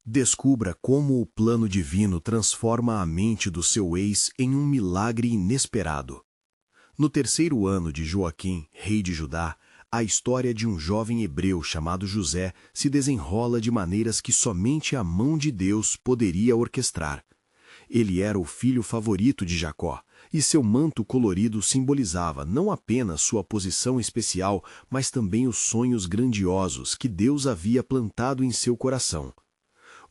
Descubra como o plano divino transforma a mente do seu ex em um milagre inesperado. No terceiro ano de Joaquim, rei de Judá, a história de um jovem hebreu chamado José se desenrola de maneiras que somente a mão de Deus poderia orquestrar. Ele era o filho favorito de Jacó, e seu manto colorido simbolizava não apenas sua posição especial, mas também os sonhos grandiosos que Deus havia plantado em seu coração.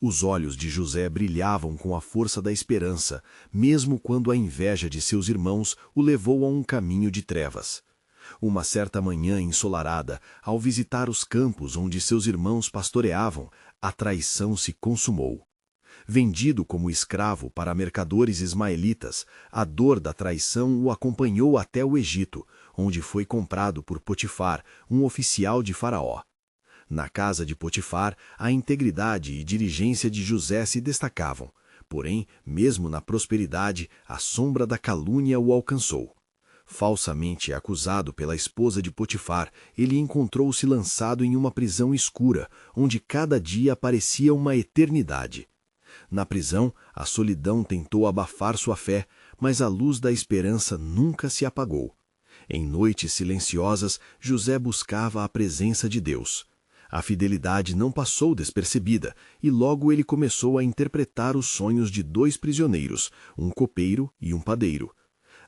Os olhos de José brilhavam com a força da esperança, mesmo quando a inveja de seus irmãos o levou a um caminho de trevas. Uma certa manhã ensolarada, ao visitar os campos onde seus irmãos pastoreavam, a traição se consumou. Vendido como escravo para mercadores ismaelitas, a dor da traição o acompanhou até o Egito, onde foi comprado por Potifar, um oficial de Faraó. Na casa de Potifar, a integridade e diligência de José se destacavam. Porém, mesmo na prosperidade, a sombra da calúnia o alcançou. Falsamente acusado pela esposa de Potifar, ele encontrou-se lançado em uma prisão escura, onde cada dia parecia uma eternidade. Na prisão, a solidão tentou abafar sua fé, mas a luz da esperança nunca se apagou. Em noites silenciosas, José buscava a presença de Deus. A fidelidade não passou despercebida, e logo ele começou a interpretar os sonhos de dois prisioneiros, um copeiro e um padeiro.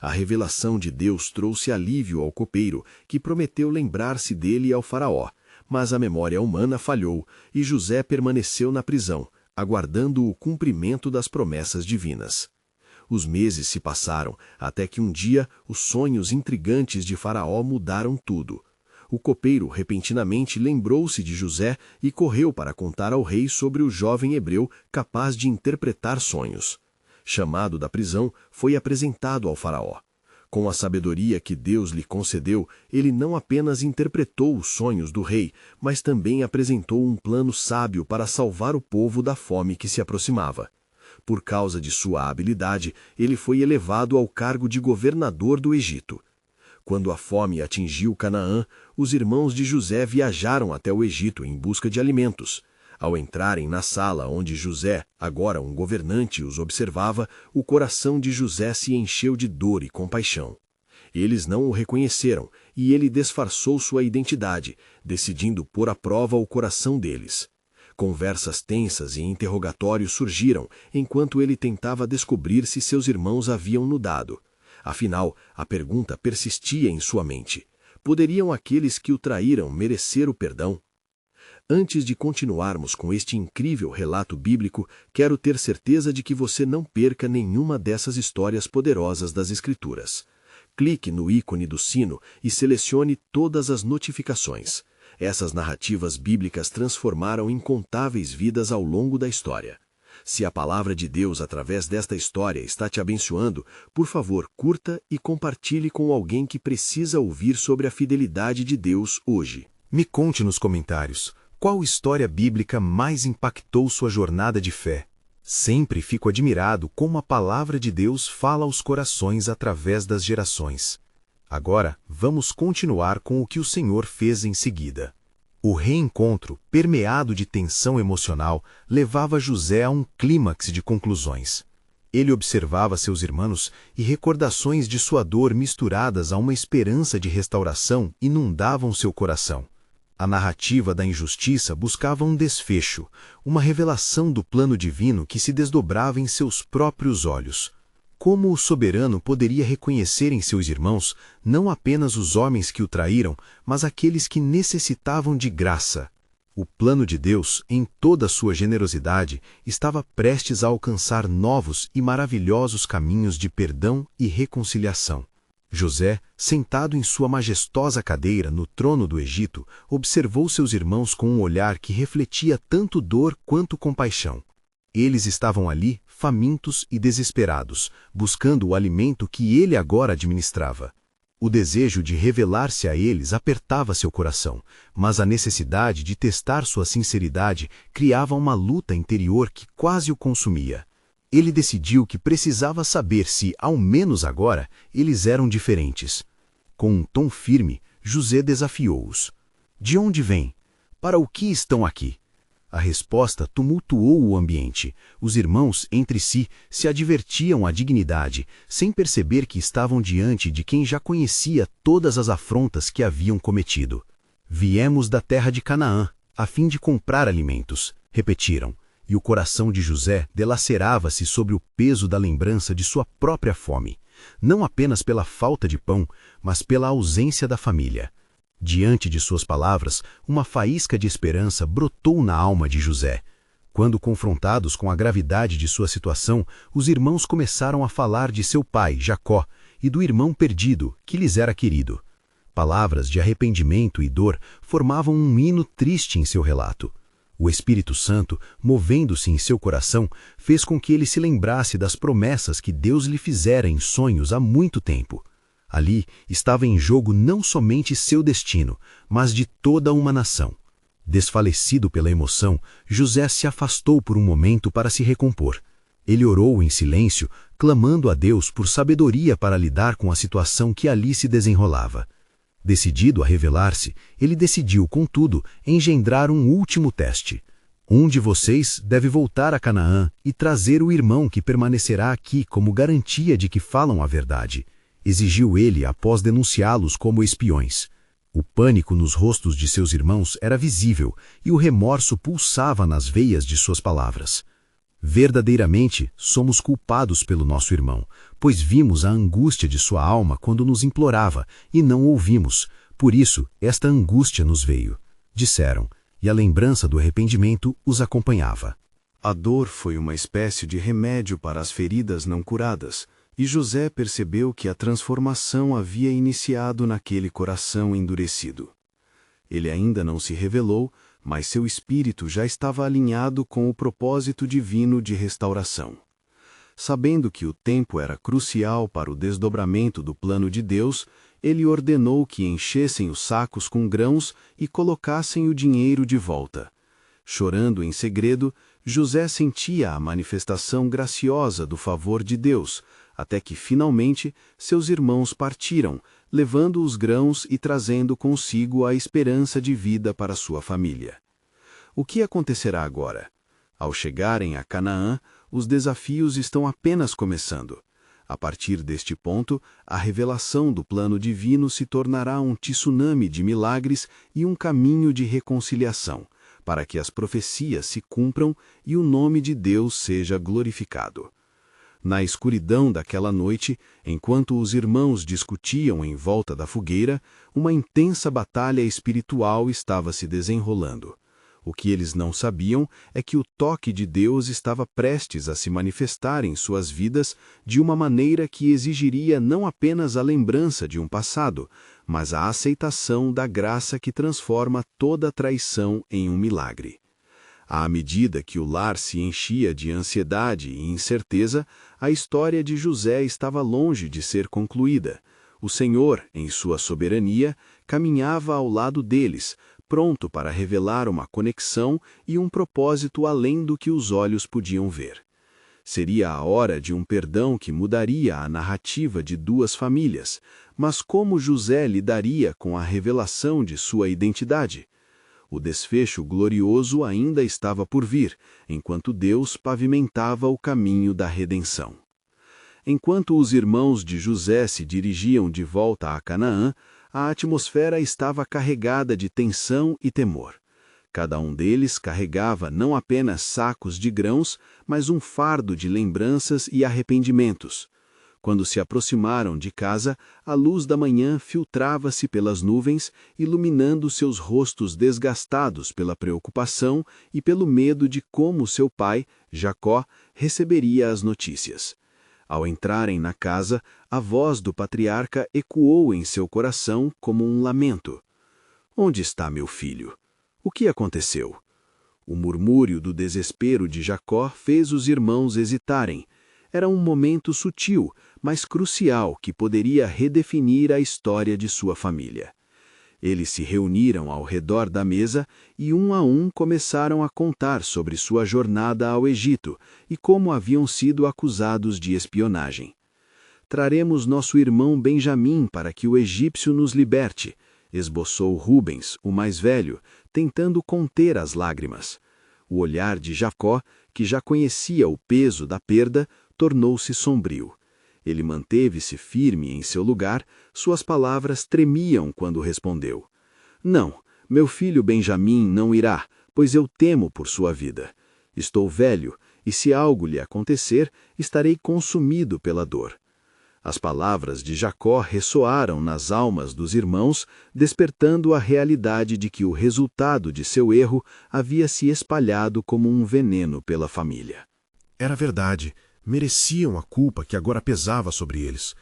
A revelação de Deus trouxe alívio ao copeiro, que prometeu lembrar-se dele ao faraó, mas a memória humana falhou, e José permaneceu na prisão, aguardando o cumprimento das promessas divinas. Os meses se passaram, até que um dia os sonhos intrigantes de Faraó mudaram tudo. O copeiro repentinamente lembrou-se de José e correu para contar ao rei sobre o jovem hebreu capaz de interpretar sonhos. Chamado da prisão, foi apresentado ao faraó. Com a sabedoria que Deus lhe concedeu, ele não apenas interpretou os sonhos do rei, mas também apresentou um plano sábio para salvar o povo da fome que se aproximava. Por causa de sua habilidade, ele foi elevado ao cargo de governador do Egito. Quando a fome atingiu Canaã, os irmãos de José viajaram até o Egito em busca de alimentos. Ao entrarem na sala onde José, agora um governante, os observava, o coração de José se encheu de dor e compaixão. Eles não o reconheceram, e ele disfarçou sua identidade, decidindo pôr à prova o coração deles. Conversas tensas e interrogatórios surgiram, enquanto ele tentava descobrir se seus irmãos haviam nudado. Afinal, a pergunta persistia em sua mente. Poderiam aqueles que o traíram merecer o perdão? Antes de continuarmos com este incrível relato bíblico, quero ter certeza de que você não perca nenhuma dessas histórias poderosas das Escrituras. Clique no ícone do sino e selecione todas as notificações. Essas narrativas bíblicas transformaram incontáveis vidas ao longo da história. Se a palavra de Deus através desta história está te abençoando, por favor, curta e compartilhe com alguém que precisa ouvir sobre a fidelidade de Deus hoje. Me conte nos comentários, qual história bíblica mais impactou sua jornada de fé? Sempre fico admirado como a palavra de Deus fala aos corações através das gerações. Agora, vamos continuar com o que o Senhor fez em seguida. O reencontro, permeado de tensão emocional, levava José a um clímax de conclusões. Ele observava seus irmãos e recordações de sua dor misturadas a uma esperança de restauração inundavam seu coração. A narrativa da injustiça buscava um desfecho, uma revelação do plano divino que se desdobrava em seus próprios olhos. Como o soberano poderia reconhecer em seus irmãos não apenas os homens que o traíram, mas aqueles que necessitavam de graça? O plano de Deus, em toda a sua generosidade, estava prestes a alcançar novos e maravilhosos caminhos de perdão e reconciliação. José, sentado em sua majestosa cadeira no trono do Egito, observou seus irmãos com um olhar que refletia tanto dor quanto compaixão. Eles estavam ali, famintos e desesperados, buscando o alimento que ele agora administrava. O desejo de revelar-se a eles apertava seu coração, mas a necessidade de testar sua sinceridade criava uma luta interior que quase o consumia. Ele decidiu que precisava saber se, ao menos agora, eles eram diferentes. Com um tom firme, José desafiou-os. De onde vêm? Para o que estão aqui? A resposta tumultuou o ambiente. Os irmãos, entre si, se advertiam à dignidade, sem perceber que estavam diante de quem já conhecia todas as afrontas que haviam cometido. Viemos da terra de Canaã, a fim de comprar alimentos, repetiram, e o coração de José delacerava-se sobre o peso da lembrança de sua própria fome, não apenas pela falta de pão, mas pela ausência da família. Diante de suas palavras, uma faísca de esperança brotou na alma de José. Quando confrontados com a gravidade de sua situação, os irmãos começaram a falar de seu pai, Jacó, e do irmão perdido, que lhes era querido. Palavras de arrependimento e dor formavam um hino triste em seu relato. O Espírito Santo, movendo-se em seu coração, fez com que ele se lembrasse das promessas que Deus lhe fizera em sonhos há muito tempo. Ali estava em jogo não somente seu destino, mas de toda uma nação. Desfalecido pela emoção, José se afastou por um momento para se recompor. Ele orou em silêncio, clamando a Deus por sabedoria para lidar com a situação que ali se desenrolava. Decidido a revelar-se, ele decidiu, contudo, engendrar um último teste. Um de vocês deve voltar a Canaã e trazer o irmão que permanecerá aqui como garantia de que falam a verdade. Exigiu ele após denunciá-los como espiões. O pânico nos rostos de seus irmãos era visível e o remorso pulsava nas veias de suas palavras. Verdadeiramente, somos culpados pelo nosso irmão, pois vimos a angústia de sua alma quando nos implorava e não ouvimos. Por isso, esta angústia nos veio, disseram, e a lembrança do arrependimento os acompanhava. A dor foi uma espécie de remédio para as feridas não curadas, e José percebeu que a transformação havia iniciado naquele coração endurecido. Ele ainda não se revelou, mas seu espírito já estava alinhado com o propósito divino de restauração. Sabendo que o tempo era crucial para o desdobramento do plano de Deus, ele ordenou que enchessem os sacos com grãos e colocassem o dinheiro de volta. Chorando em segredo, José sentia a manifestação graciosa do favor de Deus, até que, finalmente, seus irmãos partiram, levando os grãos e trazendo consigo a esperança de vida para sua família. O que acontecerá agora? Ao chegarem a Canaã, os desafios estão apenas começando. A partir deste ponto, a revelação do plano divino se tornará um tsunami de milagres e um caminho de reconciliação, para que as profecias se cumpram e o nome de Deus seja glorificado. Na escuridão daquela noite, enquanto os irmãos discutiam em volta da fogueira, uma intensa batalha espiritual estava se desenrolando. O que eles não sabiam é que o toque de Deus estava prestes a se manifestar em suas vidas de uma maneira que exigiria não apenas a lembrança de um passado, mas a aceitação da graça que transforma toda traição em um milagre. À medida que o lar se enchia de ansiedade e incerteza, a história de José estava longe de ser concluída. O Senhor, em sua soberania, caminhava ao lado deles, pronto para revelar uma conexão e um propósito além do que os olhos podiam ver. Seria a hora de um perdão que mudaria a narrativa de duas famílias, mas como José lidaria com a revelação de sua identidade? O desfecho glorioso ainda estava por vir, enquanto Deus pavimentava o caminho da redenção. Enquanto os irmãos de José se dirigiam de volta a Canaã, a atmosfera estava carregada de tensão e temor. Cada um deles carregava não apenas sacos de grãos, mas um fardo de lembranças e arrependimentos. Quando se aproximaram de casa, a luz da manhã filtrava-se pelas nuvens, iluminando seus rostos desgastados pela preocupação e pelo medo de como seu pai, Jacó, receberia as notícias. Ao entrarem na casa, a voz do patriarca ecoou em seu coração como um lamento. "Onde está meu filho? O que aconteceu?" O murmúrio do desespero de Jacó fez os irmãos hesitarem. Era um momento sutil, mas crucial que poderia redefinir a história de sua família. Eles se reuniram ao redor da mesa e um a um começaram a contar sobre sua jornada ao Egito e como haviam sido acusados de espionagem. "Traremos nosso irmão Benjamim para que o egípcio nos liberte", esboçou Rubens, o mais velho, tentando conter as lágrimas. O olhar de Jacó, que já conhecia o peso da perda, tornou-se sombrio. Ele manteve-se firme em seu lugar, suas palavras tremiam quando respondeu: Não, meu filho Benjamim não irá, pois eu temo por sua vida. Estou velho, e se algo lhe acontecer, estarei consumido pela dor. As palavras de Jacó ressoaram nas almas dos irmãos, despertando a realidade de que o resultado de seu erro havia se espalhado como um veneno pela família. Era verdade, mereciam a culpa que agora pesava sobre eles.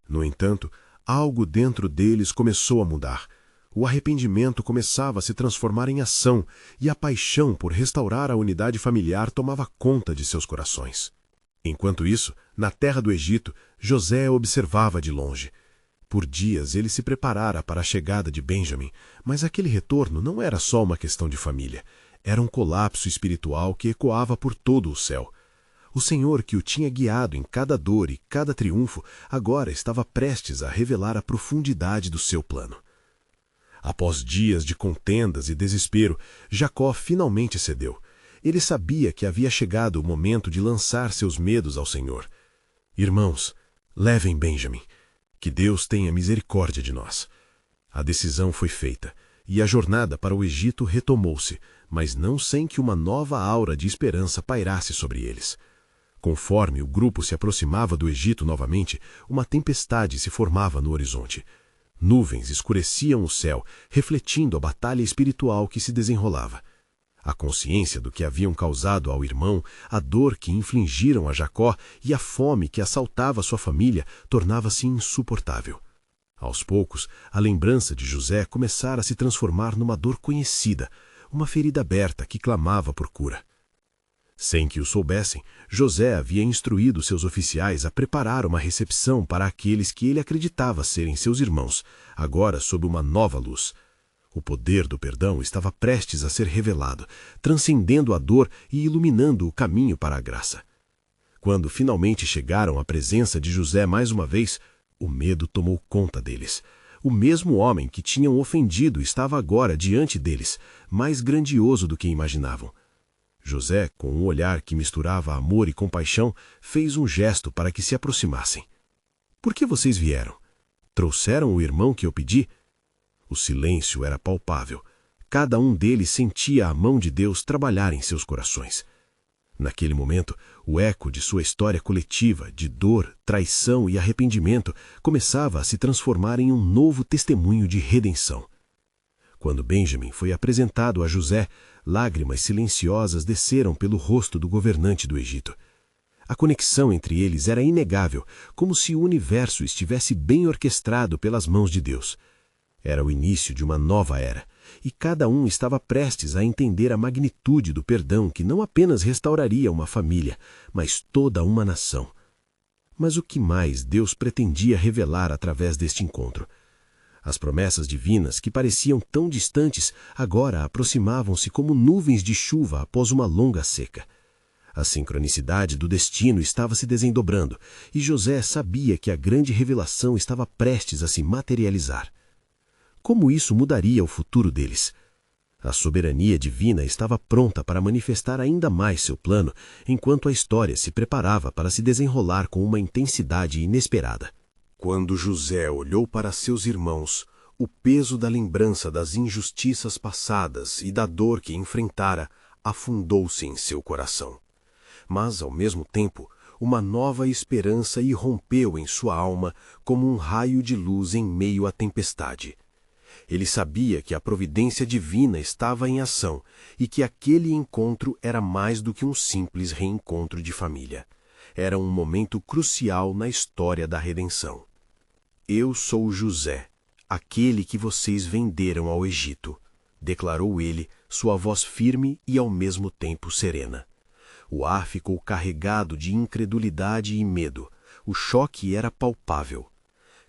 No entanto, algo dentro deles começou a mudar. O arrependimento começava a se transformar em ação, e a paixão por restaurar a unidade familiar tomava conta de seus corações. Enquanto isso, na terra do Egito, José observava de longe. Por dias ele se preparara para a chegada de Benjamim, mas aquele retorno não era só uma questão de família. Era um colapso espiritual que ecoava por todo o céu. O Senhor que o tinha guiado em cada dor e cada triunfo, agora estava prestes a revelar a profundidade do seu plano. Após dias de contendas e desespero, Jacó finalmente cedeu. Ele sabia que havia chegado o momento de lançar seus medos ao Senhor. Irmãos, levem Benjamim. Que Deus tenha misericórdia de nós. A decisão foi feita, e a jornada para o Egito retomou-se, mas não sem que uma nova aura de esperança pairasse sobre eles. Conforme o grupo se aproximava do Egito novamente, uma tempestade se formava no horizonte. Nuvens escureciam o céu, refletindo a batalha espiritual que se desenrolava. A consciência do que haviam causado ao irmão, a dor que infligiram a Jacó e a fome que assaltava sua família tornava-se insuportável. Aos poucos, a lembrança de José começara a se transformar numa dor conhecida, uma ferida aberta que clamava por cura. Sem que o soubessem, José havia instruído seus oficiais a preparar uma recepção para aqueles que ele acreditava serem seus irmãos, agora sob uma nova luz. O poder do perdão estava prestes a ser revelado, transcendendo a dor e iluminando o caminho para a graça. Quando finalmente chegaram à presença de José mais uma vez, o medo tomou conta deles. O mesmo homem que tinham ofendido estava agora diante deles, mais grandioso do que imaginavam. José, com um olhar que misturava amor e compaixão, fez um gesto para que se aproximassem. — Por que vocês vieram? Trouxeram o irmão que eu pedi? O silêncio era palpável. Cada um deles sentia a mão de Deus trabalhar em seus corações. Naquele momento, o eco de sua história coletiva, de dor, traição e arrependimento, começava a se transformar em um novo testemunho de redenção. Quando Benjamim foi apresentado a José, lágrimas silenciosas desceram pelo rosto do governante do Egito. A conexão entre eles era inegável, como se o universo estivesse bem orquestrado pelas mãos de Deus. Era o início de uma nova era, e cada um estava prestes a entender a magnitude do perdão que não apenas restauraria uma família, mas toda uma nação. Mas o que mais Deus pretendia revelar através deste encontro? As promessas divinas, que pareciam tão distantes, agora aproximavam-se como nuvens de chuva após uma longa seca. A sincronicidade do destino estava se desdobrando, e José sabia que a grande revelação estava prestes a se materializar. Como isso mudaria o futuro deles? A soberania divina estava pronta para manifestar ainda mais seu plano, enquanto a história se preparava para se desenrolar com uma intensidade inesperada. Quando José olhou para seus irmãos, o peso da lembrança das injustiças passadas e da dor que enfrentara afundou-se em seu coração. Mas, ao mesmo tempo, uma nova esperança irrompeu em sua alma como um raio de luz em meio à tempestade. Ele sabia que a providência divina estava em ação e que aquele encontro era mais do que um simples reencontro de família. Era um momento crucial na história da redenção. Eu sou José, aquele que vocês venderam ao Egito, declarou ele, sua voz firme e ao mesmo tempo serena. O ar ficou carregado de incredulidade e medo. O choque era palpável.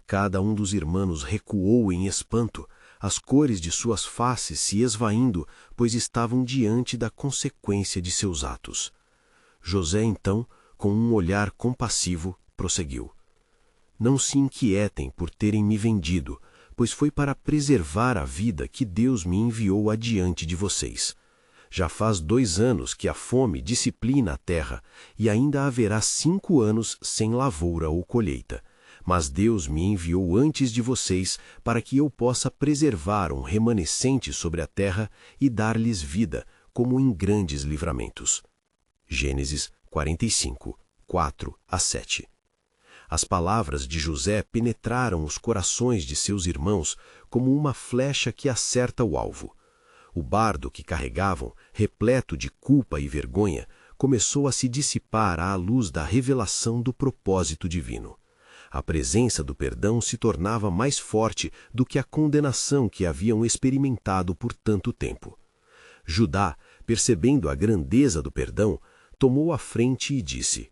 Cada um dos irmãos recuou em espanto, as cores de suas faces se esvaindo, pois estavam diante da consequência de seus atos. José, então, com um olhar compassivo, prosseguiu. Não se inquietem por terem me vendido, pois foi para preservar a vida que Deus me enviou adiante de vocês. Já faz 2 anos que a fome disciplina a terra, e ainda haverá 5 anos sem lavoura ou colheita. Mas Deus me enviou antes de vocês para que eu possa preservar um remanescente sobre a terra e dar-lhes vida, como em grandes livramentos. Gênesis 45, 4-7. As palavras de José penetraram os corações de seus irmãos como uma flecha que acerta o alvo. O bardo que carregavam, repleto de culpa e vergonha, começou a se dissipar à luz da revelação do propósito divino. A presença do perdão se tornava mais forte do que a condenação que haviam experimentado por tanto tempo. Judá, percebendo a grandeza do perdão, tomou a frente e disse: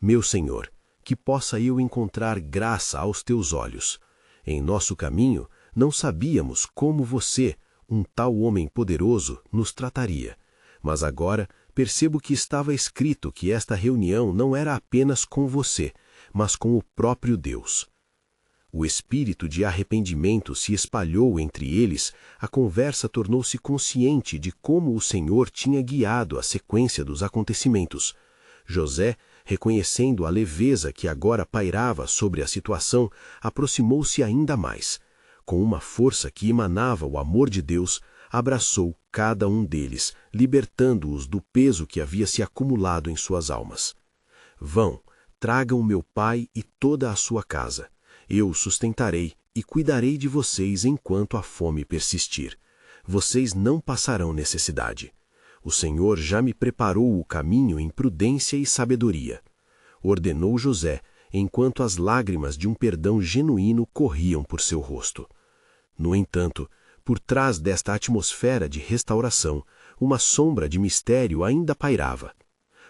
Meu Senhor, que possa eu encontrar graça aos teus olhos. Em nosso caminho, não sabíamos como você, um tal homem poderoso, nos trataria. Mas agora percebo que estava escrito que esta reunião não era apenas com você, mas com o próprio Deus. O espírito de arrependimento se espalhou entre eles, a conversa tornou-se consciente de como o Senhor tinha guiado a sequência dos acontecimentos. José, reconhecendo a leveza que agora pairava sobre a situação, aproximou-se ainda mais. Com uma força que emanava o amor de Deus, abraçou cada um deles, libertando-os do peso que havia se acumulado em suas almas. Vão, tragam meu pai e toda a sua casa. Eu os sustentarei e cuidarei de vocês enquanto a fome persistir. Vocês não passarão necessidade. O Senhor já me preparou o caminho em prudência e sabedoria. Ordenou José, enquanto as lágrimas de um perdão genuíno corriam por seu rosto. No entanto, por trás desta atmosfera de restauração, uma sombra de mistério ainda pairava.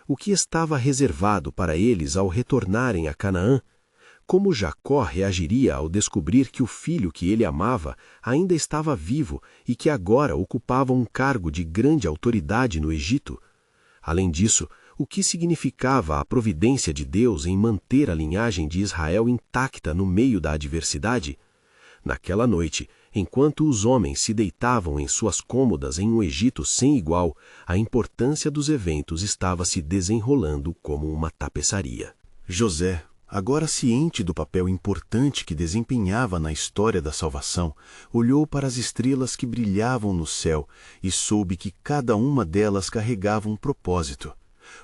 O que estava reservado para eles ao retornarem a Canaã? Como Jacó reagiria ao descobrir que o filho que ele amava ainda estava vivo e que agora ocupava um cargo de grande autoridade no Egito? Além disso, o que significava a providência de Deus em manter a linhagem de Israel intacta no meio da adversidade? Naquela noite, enquanto os homens se deitavam em suas cômodas em um Egito sem igual, a importância dos eventos estava se desenrolando como uma tapeçaria. José, agora ciente do papel importante que desempenhava na história da salvação, olhou para as estrelas que brilhavam no céu e soube que cada uma delas carregava um propósito.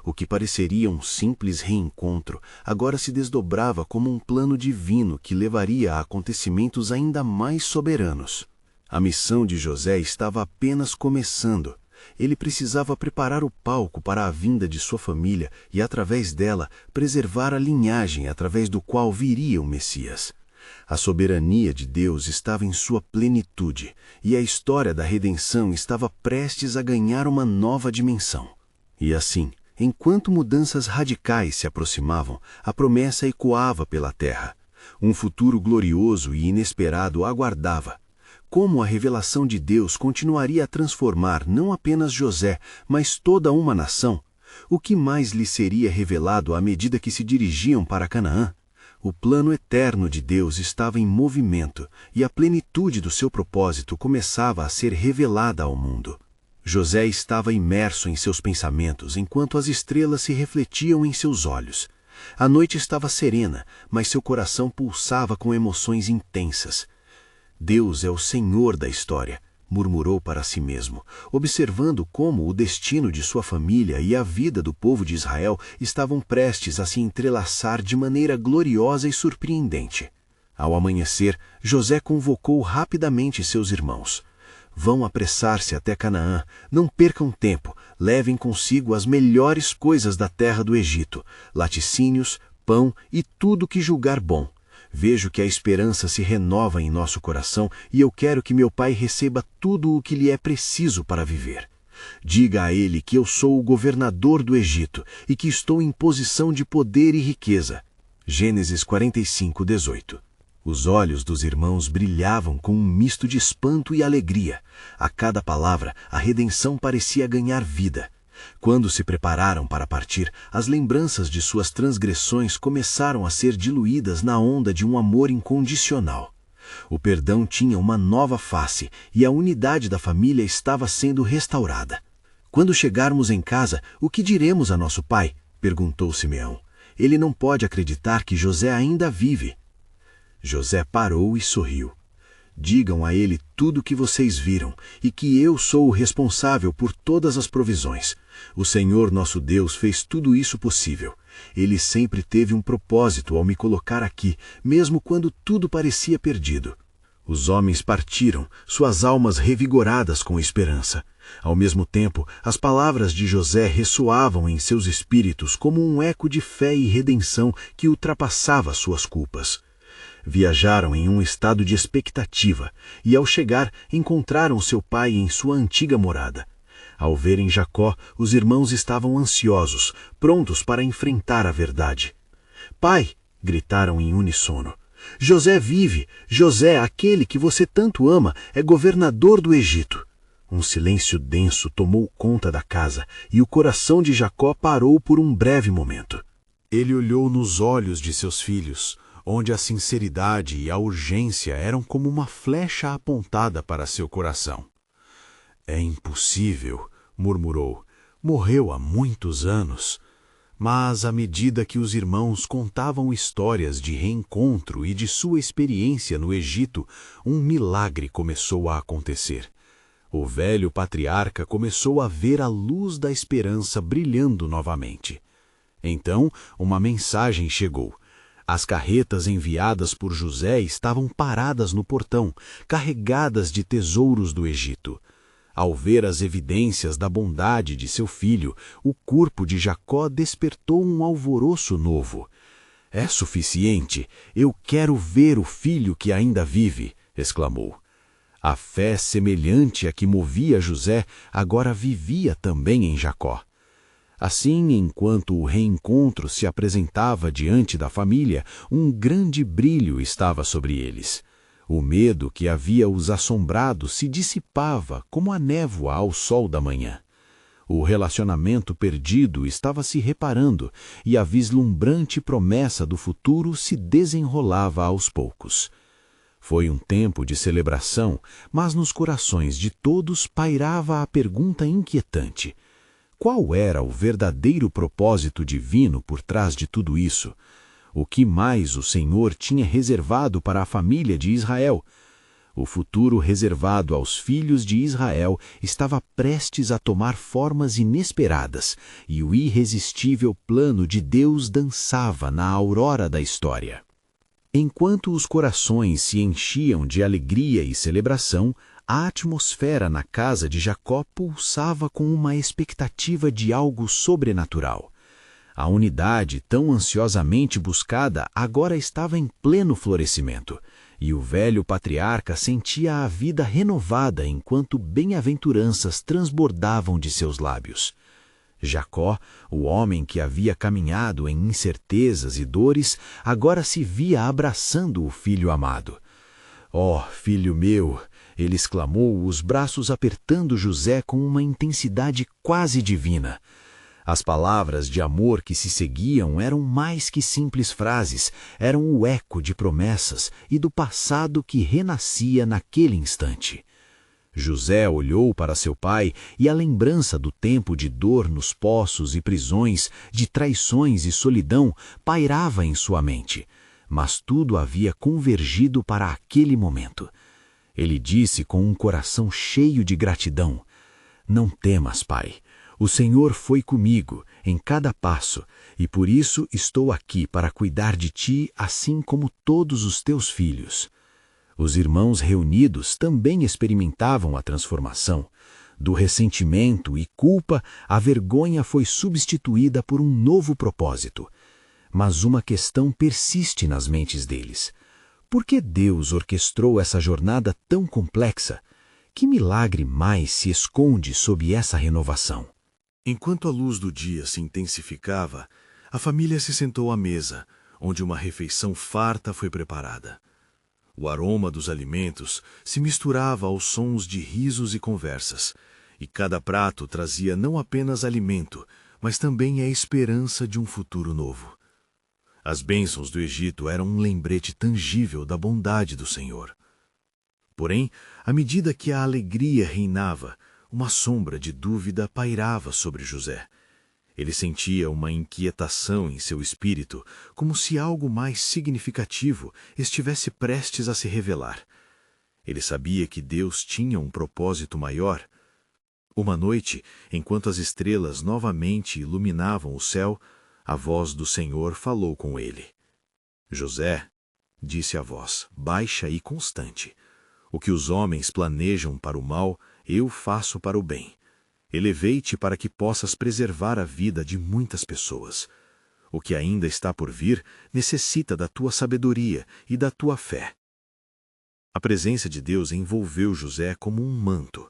O que pareceria um simples reencontro, agora se desdobrava como um plano divino que levaria a acontecimentos ainda mais soberanos. A missão de José estava apenas começando. Ele precisava preparar o palco para a vinda de sua família e, através dela, preservar a linhagem através do qual viria o Messias. A soberania de Deus estava em sua plenitude, e a história da redenção estava prestes a ganhar uma nova dimensão. E assim, enquanto mudanças radicais se aproximavam, a promessa ecoava pela terra. Um futuro glorioso e inesperado aguardava. Como a revelação de Deus continuaria a transformar não apenas José, mas toda uma nação? O que mais lhe seria revelado à medida que se dirigiam para Canaã? O plano eterno de Deus estava em movimento, e a plenitude do seu propósito começava a ser revelada ao mundo. José estava imerso em seus pensamentos enquanto as estrelas se refletiam em seus olhos. A noite estava serena, mas seu coração pulsava com emoções intensas. Deus é o Senhor da história, murmurou para si mesmo, observando como o destino de sua família e a vida do povo de Israel estavam prestes a se entrelaçar de maneira gloriosa e surpreendente. Ao amanhecer, José convocou rapidamente seus irmãos. Vão apressar-se até Canaã, não percam tempo, levem consigo as melhores coisas da terra do Egito, laticínios, pão e tudo que julgar bom. Vejo que a esperança se renova em nosso coração e eu quero que meu pai receba tudo o que lhe é preciso para viver. Diga a ele que eu sou o governador do Egito e que estou em posição de poder e riqueza. Gênesis 45, 18. Os olhos dos irmãos brilhavam com um misto de espanto e alegria. A cada palavra, a redenção parecia ganhar vida. Quando se prepararam para partir, as lembranças de suas transgressões começaram a ser diluídas na onda de um amor incondicional. O perdão tinha uma nova face e a unidade da família estava sendo restaurada. Quando chegarmos em casa, o que diremos a nosso pai? Perguntou Simeão. Ele não pode acreditar que José ainda vive. José parou e sorriu. Digam a ele tudo o que vocês viram e que eu sou o responsável por todas as provisões. O Senhor nosso Deus fez tudo isso possível. Ele sempre teve um propósito ao me colocar aqui, mesmo quando tudo parecia perdido. Os homens partiram, suas almas revigoradas com esperança. Ao mesmo tempo, as palavras de José ressoavam em seus espíritos como um eco de fé e redenção que ultrapassava suas culpas. Viajaram em um estado de expectativa e, ao chegar, encontraram seu pai em sua antiga morada. Ao verem Jacó, os irmãos estavam ansiosos, prontos para enfrentar a verdade. "Pai!" gritaram em uníssono. "José vive! José, aquele que você tanto ama, é governador do Egito!" Um silêncio denso tomou conta da casa e o coração de Jacó parou por um breve momento. Ele olhou nos olhos de seus filhos, onde a sinceridade e a urgência eram como uma flecha apontada para seu coração. "É impossível", murmurou. "Morreu há muitos anos." Mas, à medida que os irmãos contavam histórias de reencontro e de sua experiência no Egito, um milagre começou a acontecer. O velho patriarca começou a ver a luz da esperança brilhando novamente. Então, uma mensagem chegou. As carretas enviadas por José estavam paradas no portão, carregadas de tesouros do Egito. Ao ver as evidências da bondade de seu filho, o corpo de Jacó despertou um alvoroço novo. "É suficiente, eu quero ver o filho que ainda vive", exclamou. A fé semelhante à que movia José agora vivia também em Jacó. Assim, enquanto o reencontro se apresentava diante da família, um grande brilho estava sobre eles. O medo que havia os assombrado se dissipava como a névoa ao sol da manhã. O relacionamento perdido estava se reparando e a vislumbrante promessa do futuro se desenrolava aos poucos. Foi um tempo de celebração, mas nos corações de todos pairava a pergunta inquietante: qual era o verdadeiro propósito divino por trás de tudo isso? O que mais o Senhor tinha reservado para a família de Israel? O futuro reservado aos filhos de Israel estava prestes a tomar formas inesperadas, e o irresistível plano de Deus dançava na aurora da história. Enquanto os corações se enchiam de alegria e celebração, a atmosfera na casa de Jacó pulsava com uma expectativa de algo sobrenatural. A unidade tão ansiosamente buscada agora estava em pleno florescimento, e o velho patriarca sentia a vida renovada enquanto bem-aventuranças transbordavam de seus lábios. Jacó, o homem que havia caminhado em incertezas e dores, agora se via abraçando o filho amado. "Ó, filho meu!" ele exclamou, os braços apertando José com uma intensidade quase divina. As palavras de amor que se seguiam eram mais que simples frases, eram o eco de promessas e do passado que renascia naquele instante. José olhou para seu pai e a lembrança do tempo de dor nos poços e prisões, de traições e solidão, pairava em sua mente. Mas tudo havia convergido para aquele momento. Ele disse com um coração cheio de gratidão: "Não temas, pai. O Senhor foi comigo em cada passo, e por isso estou aqui para cuidar de ti, assim como todos os teus filhos." Os irmãos reunidos também experimentavam a transformação. Do ressentimento e culpa, a vergonha foi substituída por um novo propósito. Mas uma questão persiste nas mentes deles. Por que Deus orquestrou essa jornada tão complexa? Que milagre mais se esconde sob essa renovação? Enquanto a luz do dia se intensificava, a família se sentou à mesa, onde uma refeição farta foi preparada. O aroma dos alimentos se misturava aos sons de risos e conversas, e cada prato trazia não apenas alimento, mas também a esperança de um futuro novo. As bênçãos do Egito eram um lembrete tangível da bondade do Senhor. Porém, à medida que a alegria reinava, uma sombra de dúvida pairava sobre José. Ele sentia uma inquietação em seu espírito, como se algo mais significativo estivesse prestes a se revelar. Ele sabia que Deus tinha um propósito maior. Uma noite, enquanto as estrelas novamente iluminavam o céu, a voz do Senhor falou com ele. José, disse a voz, baixa e constante, o que os homens planejam para o mal, eu faço para o bem. Elevei-te para que possas preservar a vida de muitas pessoas. O que ainda está por vir necessita da tua sabedoria e da tua fé. A presença de Deus envolveu José como um manto.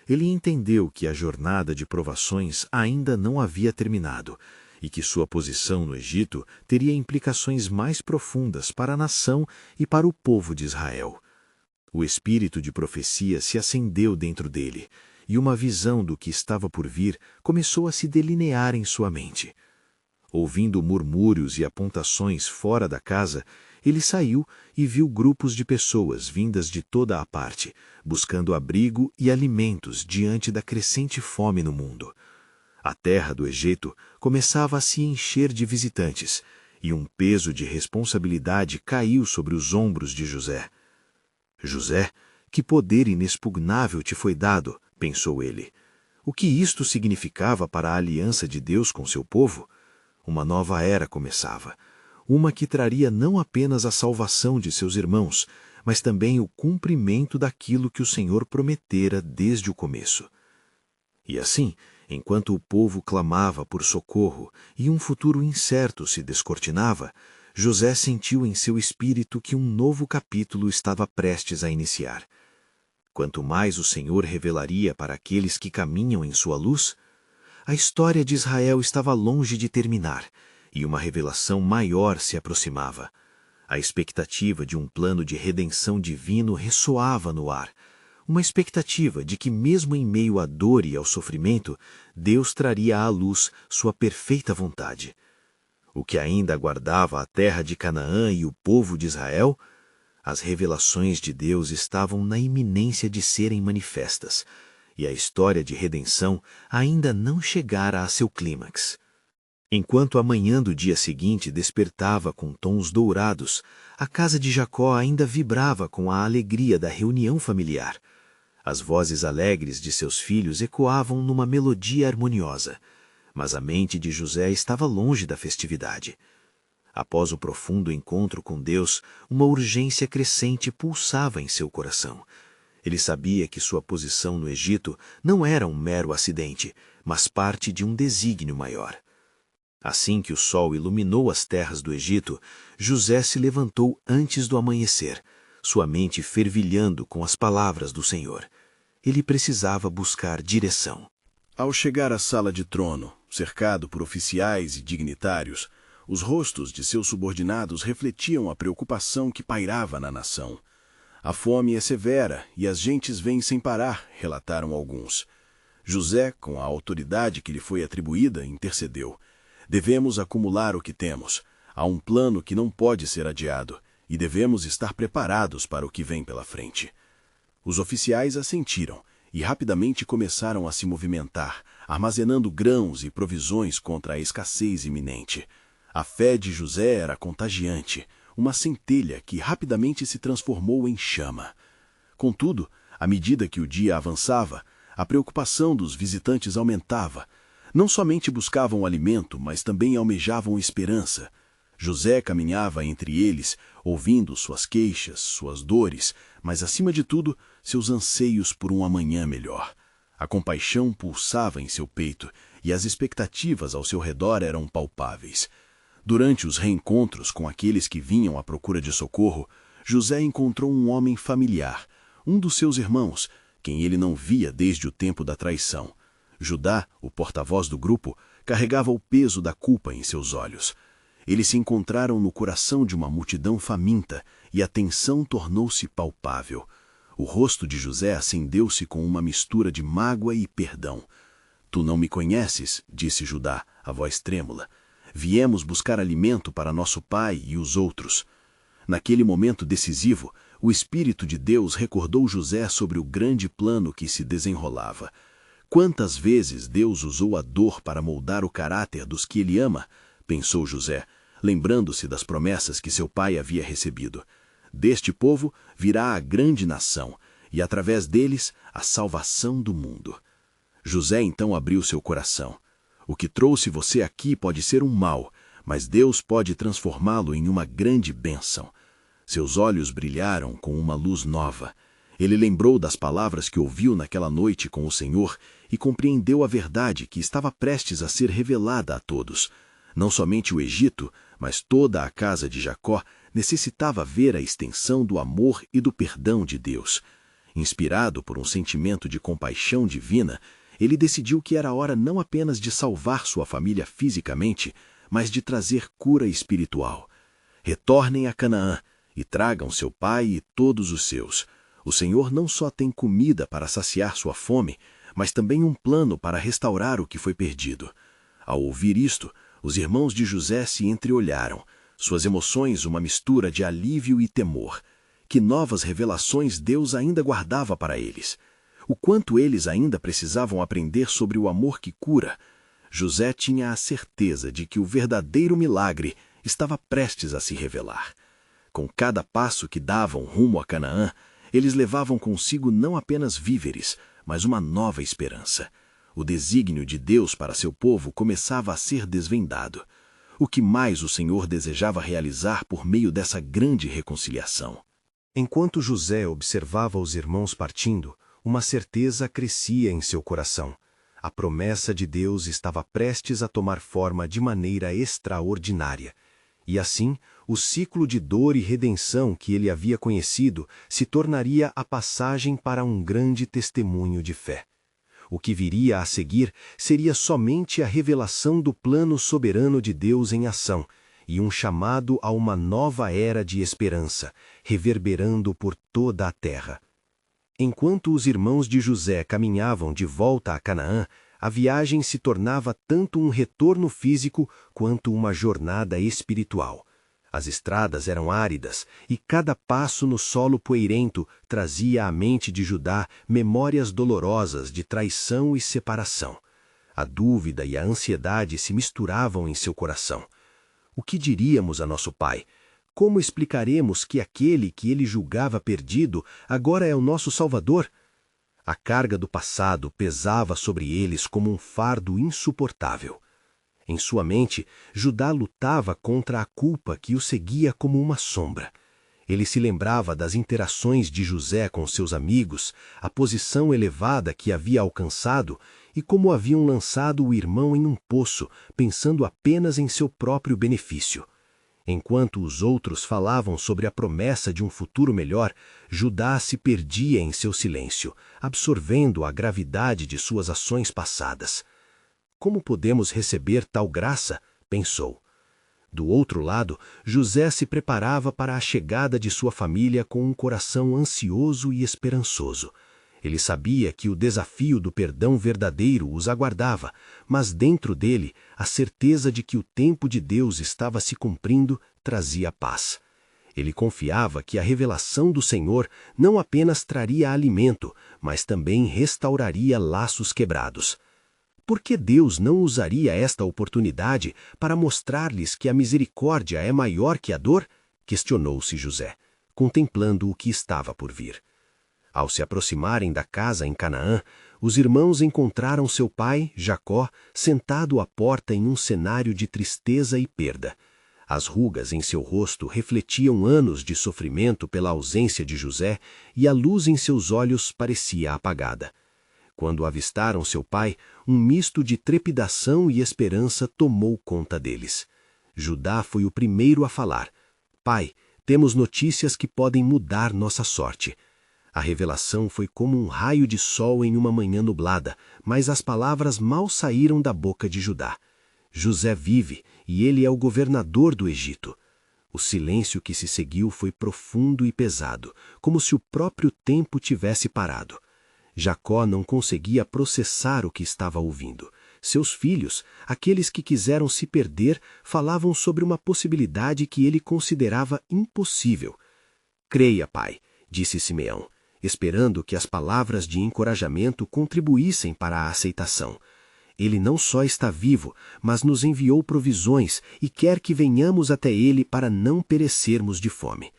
Ele entendeu que a jornada de provações ainda não havia terminado e que sua posição no Egito teria implicações mais profundas para a nação e para o povo de Israel. O espírito de profecia se acendeu dentro dele, e uma visão do que estava por vir começou a se delinear em sua mente. Ouvindo murmúrios e apontações fora da casa, ele saiu e viu grupos de pessoas vindas de toda a parte, buscando abrigo e alimentos diante da crescente fome no mundo. A terra do Egito começava a se encher de visitantes, e um peso de responsabilidade caiu sobre os ombros de José. José, que poder inexpugnável te foi dado, pensou ele. O que isto significava para a aliança de Deus com seu povo? Uma nova era começava, uma que traria não apenas a salvação de seus irmãos, mas também o cumprimento daquilo que o Senhor prometera desde o começo. E assim, enquanto o povo clamava por socorro e um futuro incerto se descortinava, José sentiu em seu espírito que um novo capítulo estava prestes a iniciar. Quanto mais o Senhor revelaria para aqueles que caminham em sua luz, a história de Israel estava longe de terminar, e uma revelação maior se aproximava. A expectativa de um plano de redenção divino ressoava no ar, uma expectativa de que, mesmo em meio à dor e ao sofrimento, Deus traria à luz sua perfeita vontade. O que ainda aguardava a terra de Canaã e o povo de Israel? As revelações de Deus estavam na iminência de serem manifestas, e a história de redenção ainda não chegara a seu clímax. Enquanto a manhã do dia seguinte despertava com tons dourados, a casa de Jacó ainda vibrava com a alegria da reunião familiar. As vozes alegres de seus filhos ecoavam numa melodia harmoniosa, mas a mente de José estava longe da festividade. Após o profundo encontro com Deus, uma urgência crescente pulsava em seu coração. Ele sabia que sua posição no Egito não era um mero acidente, mas parte de um desígnio maior. Assim que o sol iluminou as terras do Egito, José se levantou antes do amanhecer, sua mente fervilhando com as palavras do Senhor. Ele precisava buscar direção. Ao chegar à sala de trono, cercado por oficiais e dignitários, os rostos de seus subordinados refletiam a preocupação que pairava na nação. A fome é severa e as gentes vêm sem parar, relataram alguns. José, com a autoridade que lhe foi atribuída, intercedeu. Devemos acumular o que temos. Há um plano que não pode ser adiado, e devemos estar preparados para o que vem pela frente. Os oficiais assentiram e rapidamente começaram a se movimentar, armazenando grãos e provisões contra a escassez iminente. A fé de José era contagiante, uma centelha que rapidamente se transformou em chama. Contudo, à medida que o dia avançava, a preocupação dos visitantes aumentava. Não somente buscavam alimento, mas também almejavam esperança. José caminhava entre eles, ouvindo suas queixas, suas dores, mas, acima de tudo, seus anseios por um amanhã melhor. A compaixão pulsava em seu peito e as expectativas ao seu redor eram palpáveis. Durante os reencontros com aqueles que vinham à procura de socorro, José encontrou um homem familiar, um dos seus irmãos, quem ele não via desde o tempo da traição. Judá, o porta-voz do grupo, carregava o peso da culpa em seus olhos. Eles se encontraram no coração de uma multidão faminta e a tensão tornou-se palpável. O rosto de José acendeu-se com uma mistura de mágoa e perdão. Tu não me conheces, disse Judá, a voz trêmula. Viemos buscar alimento para nosso pai e os outros. Naquele momento decisivo, o Espírito de Deus recordou José sobre o grande plano que se desenrolava. Quantas vezes Deus usou a dor para moldar o caráter dos que ele ama, pensou José, lembrando-se das promessas que seu pai havia recebido. Deste povo virá a grande nação, e através deles a salvação do mundo. José então abriu seu coração. O que trouxe você aqui pode ser um mal, mas Deus pode transformá-lo em uma grande bênção. Seus olhos brilharam com uma luz nova. Ele lembrou das palavras que ouviu naquela noite com o Senhor e compreendeu a verdade que estava prestes a ser revelada a todos. Não somente o Egito, mas toda a casa de Jacó necessitava ver a extensão do amor e do perdão de Deus. Inspirado por um sentimento de compaixão divina, ele decidiu que era hora não apenas de salvar sua família fisicamente, mas de trazer cura espiritual. Retornem a Canaã e tragam seu pai e todos os seus. O Senhor não só tem comida para saciar sua fome, mas também um plano para restaurar o que foi perdido. Ao ouvir isto, os irmãos de José se entreolharam, suas emoções uma mistura de alívio e temor. Que novas revelações Deus ainda guardava para eles? O quanto eles ainda precisavam aprender sobre o amor que cura? José tinha a certeza de que o verdadeiro milagre estava prestes a se revelar. Com cada passo que davam rumo a Canaã, eles levavam consigo não apenas víveres, mas uma nova esperança. O desígnio de Deus para seu povo começava a ser desvendado. O que mais o Senhor desejava realizar por meio dessa grande reconciliação? Enquanto José observava os irmãos partindo, uma certeza crescia em seu coração. A promessa de Deus estava prestes a tomar forma de maneira extraordinária. E assim, o ciclo de dor e redenção que ele havia conhecido se tornaria a passagem para um grande testemunho de fé. O que viria a seguir seria somente a revelação do plano soberano de Deus em ação e um chamado a uma nova era de esperança, reverberando por toda a terra. Enquanto os irmãos de José caminhavam de volta a Canaã, a viagem se tornava tanto um retorno físico quanto uma jornada espiritual. As estradas eram áridas e cada passo no solo poeirento trazia à mente de Judá memórias dolorosas de traição e separação. A dúvida e a ansiedade se misturavam em seu coração. O que diríamos a nosso pai? Como explicaremos que aquele que ele julgava perdido agora é o nosso Salvador? A carga do passado pesava sobre eles como um fardo insuportável. Em sua mente, Judá lutava contra a culpa que o seguia como uma sombra. Ele se lembrava das interações de José com seus amigos, a posição elevada que havia alcançado e como haviam lançado o irmão em um poço, pensando apenas em seu próprio benefício. Enquanto os outros falavam sobre a promessa de um futuro melhor, Judá se perdia em seu silêncio, absorvendo a gravidade de suas ações passadas. Como podemos receber tal graça? Pensou. Do outro lado, José se preparava para a chegada de sua família com um coração ansioso e esperançoso. Ele sabia que o desafio do perdão verdadeiro os aguardava, mas dentro dele, a certeza de que o tempo de Deus estava se cumprindo trazia paz. Ele confiava que a revelação do Senhor não apenas traria alimento, mas também restauraria laços quebrados. Por que Deus não usaria esta oportunidade para mostrar-lhes que a misericórdia é maior que a dor? Questionou-se José, contemplando o que estava por vir. Ao se aproximarem da casa em Canaã, os irmãos encontraram seu pai, Jacó, sentado à porta em um cenário de tristeza e perda. As rugas em seu rosto refletiam anos de sofrimento pela ausência de José e a luz em seus olhos parecia apagada. Quando avistaram seu pai, um misto de trepidação e esperança tomou conta deles. Judá foi o primeiro a falar. Pai, temos notícias que podem mudar nossa sorte. A revelação foi como um raio de sol em uma manhã nublada, mas as palavras mal saíram da boca de Judá. José vive e ele é o governador do Egito. O silêncio que se seguiu foi profundo e pesado, como se o próprio tempo tivesse parado. Jacó não conseguia processar o que estava ouvindo. Seus filhos, aqueles que quiseram se perder, falavam sobre uma possibilidade que ele considerava impossível. Creia, pai, disse Simeão. esperando que as palavras de encorajamento contribuíssem para a aceitação. Ele não só está vivo, mas nos enviou provisões e quer que venhamos até ele para não perecermos de fome.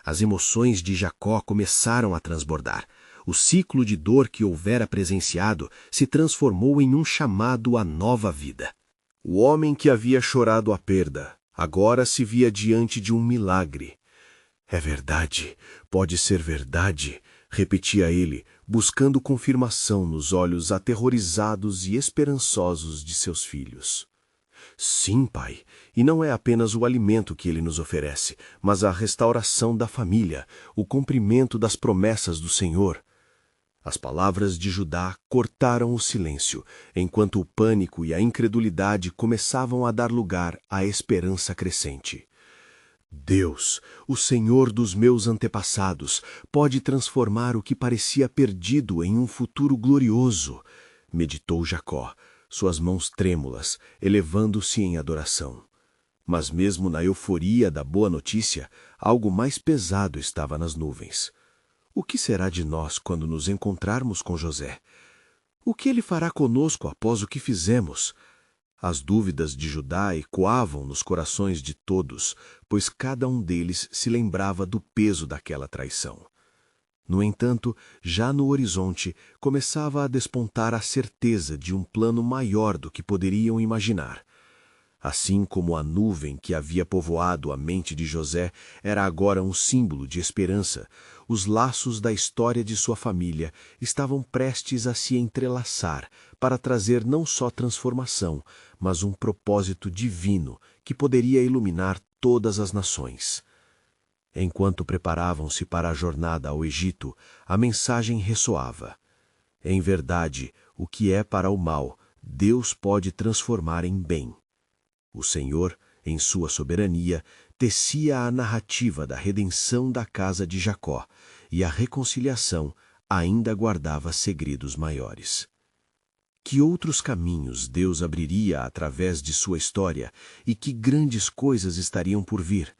As emoções de Jacó começaram a transbordar. O ciclo de dor que houvera presenciado se transformou em um chamado à nova vida. O homem que havia chorado a perda, agora se via diante de um milagre. É verdade, pode ser verdade, repetia ele, buscando confirmação nos olhos aterrorizados e esperançosos de seus filhos. Sim, pai, e não é apenas o alimento que ele nos oferece, mas a restauração da família, o cumprimento das promessas do Senhor. As palavras de Judá cortaram o silêncio, enquanto o pânico e a incredulidade começavam a dar lugar à esperança crescente. Deus, o Senhor dos meus antepassados, pode transformar o que parecia perdido em um futuro glorioso, meditou Jacó, suas mãos trêmulas, elevando-se em adoração. Mas mesmo na euforia da boa notícia, algo mais pesado estava nas nuvens. O que será de nós quando nos encontrarmos com José? O que ele fará conosco após o que fizemos? As dúvidas de Judá ecoavam nos corações de todos, pois cada um deles se lembrava do peso daquela traição. No entanto, já no horizonte, começava a despontar a certeza de um plano maior do que poderiam imaginar. Assim como a nuvem que havia povoado a mente de José era agora um símbolo de esperança, os laços da história de sua família estavam prestes a se entrelaçar para trazer não só transformação, mas um propósito divino que poderia iluminar todas as nações. Enquanto preparavam-se para a jornada ao Egito, a mensagem ressoava. Em verdade, o que é para o mal, Deus pode transformar em bem. O Senhor, em sua soberania, tecia a narrativa da redenção da casa de Jacó, e a reconciliação ainda guardava segredos maiores. Que outros caminhos Deus abriria através de sua história e que grandes coisas estariam por vir?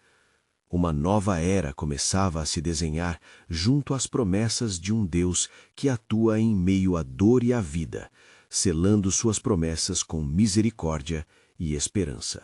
Uma nova era começava a se desenhar junto às promessas de um Deus que atua em meio à dor e à vida, selando suas promessas com misericórdia e esperança.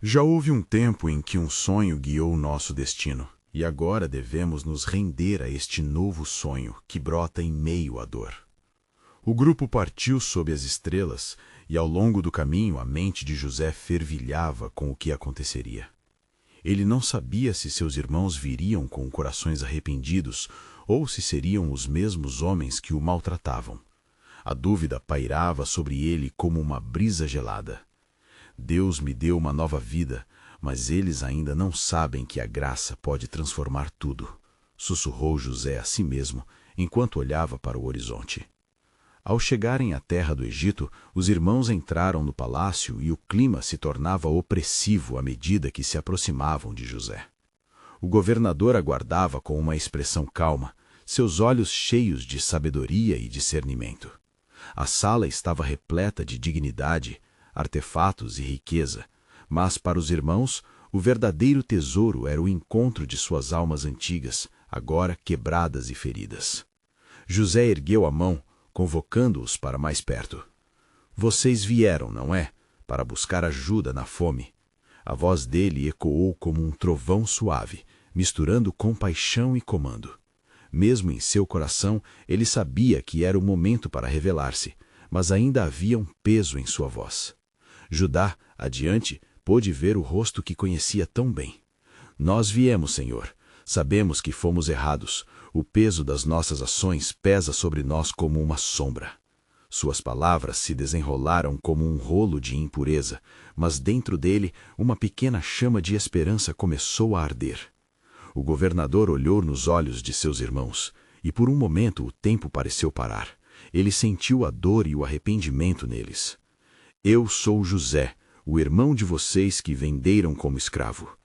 Já houve um tempo em que um sonho guiou o nosso destino, e agora devemos nos render a este novo sonho que brota em meio à dor. O grupo partiu sob as estrelas, e ao longo do caminho a mente de José fervilhava com o que aconteceria. Ele não sabia se seus irmãos viriam com corações arrependidos ou se seriam os mesmos homens que o maltratavam. A dúvida pairava sobre ele como uma brisa gelada. Deus me deu uma nova vida, mas eles ainda não sabem que a graça pode transformar tudo, sussurrou José a si mesmo enquanto olhava para o horizonte. Ao chegarem à terra do Egito, os irmãos entraram no palácio e o clima se tornava opressivo à medida que se aproximavam de José. O governador aguardava com uma expressão calma, seus olhos cheios de sabedoria e discernimento. A sala estava repleta de dignidade, artefatos e riqueza, mas para os irmãos, o verdadeiro tesouro era o encontro de suas almas antigas, agora quebradas e feridas. José ergueu a mão, convocando-os para mais perto. Vocês vieram, não é? Para buscar ajuda na fome. A voz dele ecoou como um trovão suave, misturando compaixão e comando. Mesmo em seu coração, ele sabia que era o momento para revelar-se, mas ainda havia um peso em sua voz. Judá, adiante, pôde ver o rosto que conhecia tão bem. Nós viemos, Senhor. Sabemos que fomos errados. O peso das nossas ações pesa sobre nós como uma sombra. Suas palavras se desenrolaram como um rolo de impureza, mas dentro dele uma pequena chama de esperança começou a arder. O governador olhou nos olhos de seus irmãos, e por um momento o tempo pareceu parar. Ele sentiu a dor e o arrependimento neles. Eu sou José, o irmão de vocês que venderam como escravo.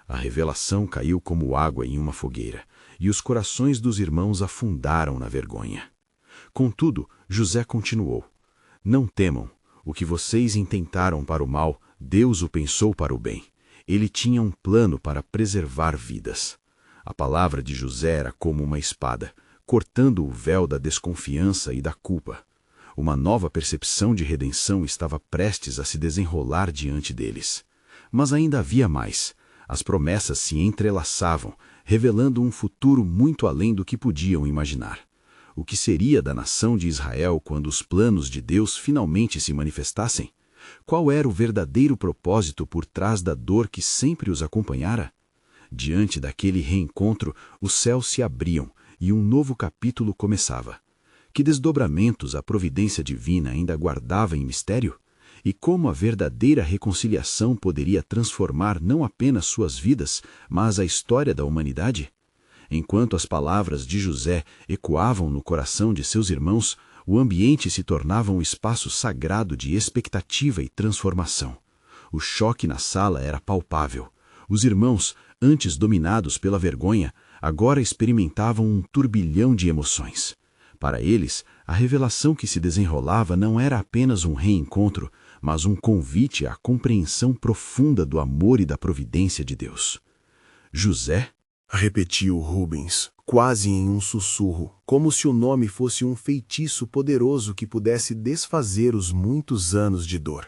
A revelação caiu como água em uma fogueira, e os corações dos irmãos afundaram na vergonha. Contudo, José continuou: Não temam, o que vocês intentaram para o mal, Deus o pensou para o bem. Ele tinha um plano para preservar vidas. A palavra de José era como uma espada, cortando o véu da desconfiança e da culpa. Uma nova percepção de redenção estava prestes a se desenrolar diante deles. Mas ainda havia mais. As promessas se entrelaçavam, revelando um futuro muito além do que podiam imaginar. O que seria da nação de Israel quando os planos de Deus finalmente se manifestassem? Qual era o verdadeiro propósito por trás da dor que sempre os acompanhara? Diante daquele reencontro, os céus se abriam e um novo capítulo começava. Que desdobramentos a providência divina ainda guardava em mistério? E como a verdadeira reconciliação poderia transformar não apenas suas vidas, mas a história da humanidade? Enquanto as palavras de José ecoavam no coração de seus irmãos, o ambiente se tornava um espaço sagrado de expectativa e transformação. O choque na sala era palpável. Os irmãos, antes dominados pela vergonha, agora experimentavam um turbilhão de emoções. Para eles, a revelação que se desenrolava não era apenas um reencontro, mas um convite à compreensão profunda do amor e da providência de Deus. José? Repetiu Rubens, quase em um sussurro, como se o nome fosse um feitiço poderoso que pudesse desfazer os muitos anos de dor.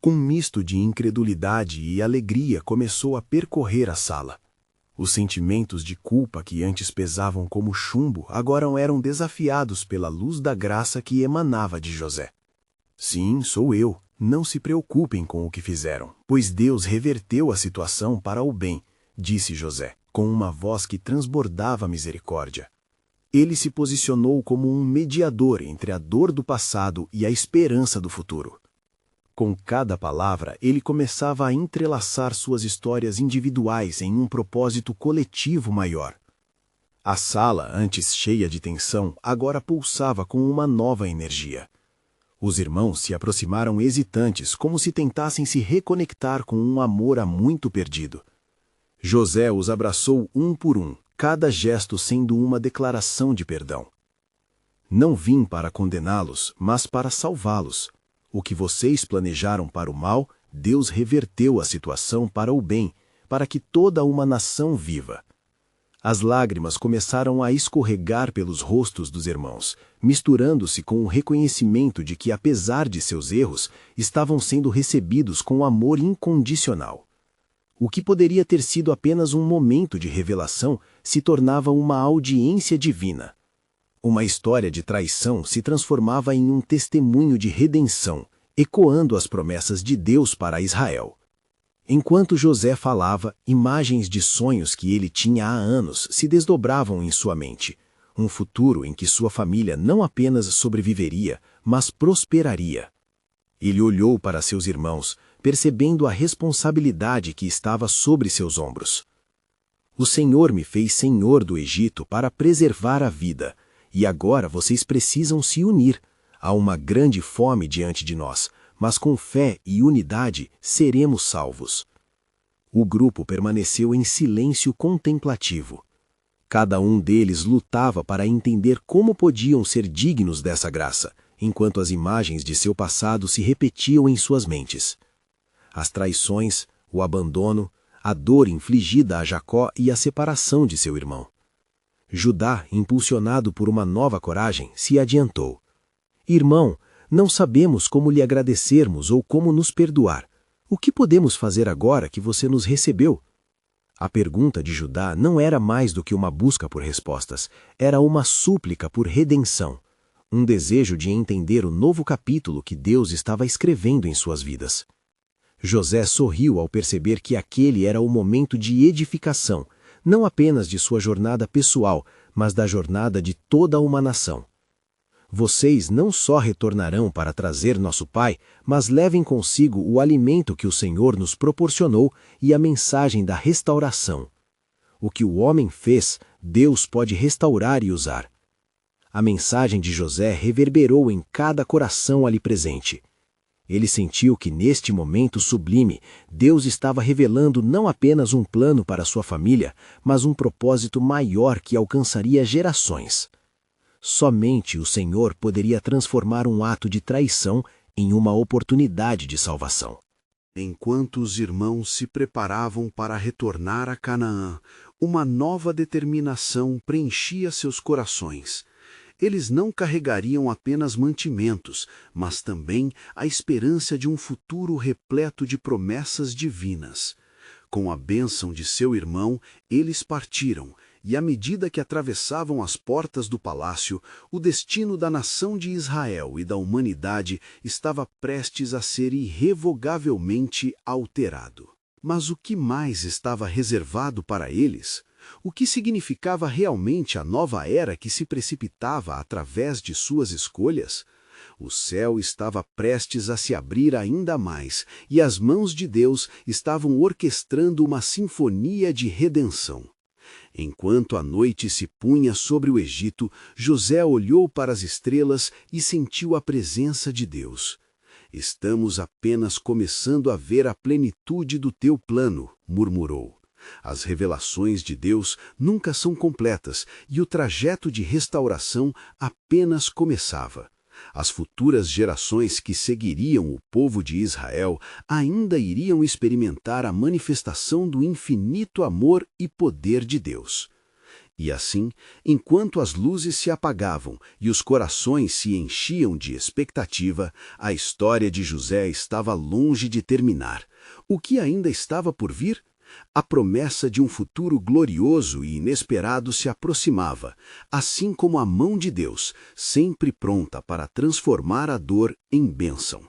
Com um misto de incredulidade e alegria começou a percorrer a sala. Os sentimentos de culpa que antes pesavam como chumbo agora eram desafiados pela luz da graça que emanava de José. Sim, sou eu. Não se preocupem com o que fizeram, pois Deus reverteu a situação para o bem, disse José, com uma voz que transbordava misericórdia. Ele se posicionou como um mediador entre a dor do passado e a esperança do futuro. Com cada palavra, ele começava a entrelaçar suas histórias individuais em um propósito coletivo maior. A sala, antes cheia de tensão, agora pulsava com uma nova energia. Os irmãos se aproximaram hesitantes, como se tentassem se reconectar com um amor há muito perdido. José os abraçou um por um, cada gesto sendo uma declaração de perdão. Não vim para condená-los, mas para salvá-los. O que vocês planejaram para o mal, Deus reverteu a situação para o bem, para que toda uma nação viva. As lágrimas começaram a escorregar pelos rostos dos irmãos, misturando-se com o reconhecimento de que, apesar de seus erros, estavam sendo recebidos com amor incondicional. O que poderia ter sido apenas um momento de revelação se tornava uma audiência divina. Uma história de traição se transformava em um testemunho de redenção, ecoando as promessas de Deus para Israel. Enquanto José falava, imagens de sonhos que ele tinha há anos se desdobravam em sua mente. Um futuro em que sua família não apenas sobreviveria, mas prosperaria. Ele olhou para seus irmãos, percebendo a responsabilidade que estava sobre seus ombros. O Senhor me fez senhor do Egito para preservar a vida, e agora vocês precisam se unir. Há uma grande fome diante de nós, mas com fé e unidade seremos salvos. O grupo permaneceu em silêncio contemplativo. Cada um deles lutava para entender como podiam ser dignos dessa graça, enquanto as imagens de seu passado se repetiam em suas mentes. As traições, o abandono, a dor infligida a Jacó e a separação de seu irmão. Judá, impulsionado por uma nova coragem, se adiantou. Irmão, não sabemos como lhe agradecermos ou como nos perdoar. O que podemos fazer agora que você nos recebeu? A pergunta de Judá não era mais do que uma busca por respostas, era uma súplica por redenção, um desejo de entender o novo capítulo que Deus estava escrevendo em suas vidas. José sorriu ao perceber que aquele era o momento de edificação, não apenas de sua jornada pessoal, mas da jornada de toda uma nação. Vocês não só retornarão para trazer nosso pai, mas levem consigo o alimento que o Senhor nos proporcionou e a mensagem da restauração. O que o homem fez, Deus pode restaurar e usar. A mensagem de José reverberou em cada coração ali presente. Ele sentiu que neste momento sublime, Deus estava revelando não apenas um plano para sua família, mas um propósito maior que alcançaria gerações. Somente o Senhor poderia transformar um ato de traição em uma oportunidade de salvação. Enquanto os irmãos se preparavam para retornar a Canaã, uma nova determinação preenchia seus corações. Eles não carregariam apenas mantimentos, mas também a esperança de um futuro repleto de promessas divinas. Com a bênção de seu irmão, eles partiram, e à medida que atravessavam as portas do palácio, o destino da nação de Israel e da humanidade estava prestes a ser irrevogavelmente alterado. Mas o que mais estava reservado para eles? O que significava realmente a nova era que se precipitava através de suas escolhas? O céu estava prestes a se abrir ainda mais, e as mãos de Deus estavam orquestrando uma sinfonia de redenção. Enquanto a noite se punha sobre o Egito, José olhou para as estrelas e sentiu a presença de Deus. Estamos apenas começando a ver a plenitude do teu plano, murmurou. As revelações de Deus nunca são completas e o trajeto de restauração apenas começava. As futuras gerações que seguiriam o povo de Israel ainda iriam experimentar a manifestação do infinito amor e poder de Deus. E assim, enquanto as luzes se apagavam e os corações se enchiam de expectativa, a história de José estava longe de terminar. O que ainda estava por vir? A promessa de um futuro glorioso e inesperado se aproximava, assim como a mão de Deus, sempre pronta para transformar a dor em bênção.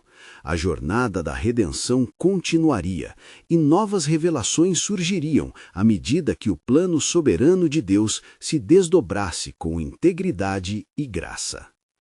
A jornada da redenção continuaria, e novas revelações surgiriam à medida que o plano soberano de Deus se desdobrasse com integridade e graça.